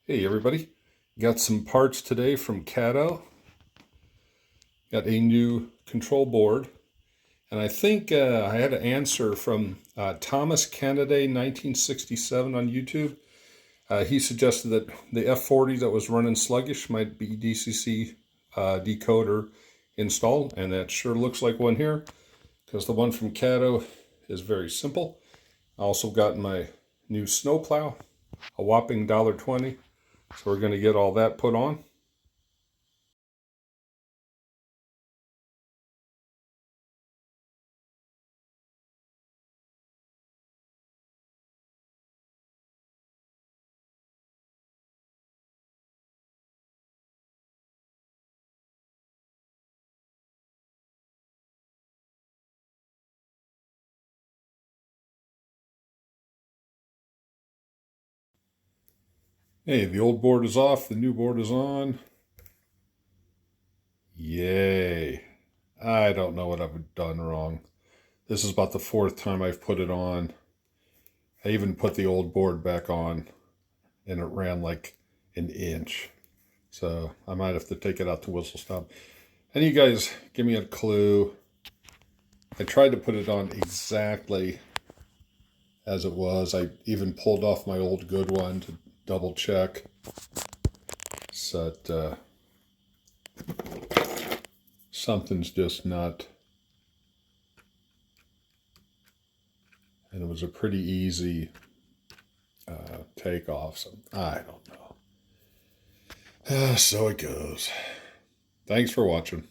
Hey everybody, got some parts today from Kato. Got a new control board, and I think I had an answer from Thomas Kennedy 1967 on YouTube. He suggested that the F40 that was running sluggish might be DCC decoder installed, and that sure looks like one here, because the one from Kato is very simple. I also got my new snowplow, a whopping $1.20. So we're going to get all that put on. Hey, the old board is off, the new board is on. Yay. I don't know what I've done wrong. This is about the fourth time I've put it on. I even put the old board back on, and it ran like an inch. So I might have to take it out to whistle stop. And you guys, give me a clue. I tried to put it on exactly as it was. I even pulled off my old good one to double check. So something's just not. And it was a pretty easy takeoff. So I don't know. So it goes. Thanks for watching.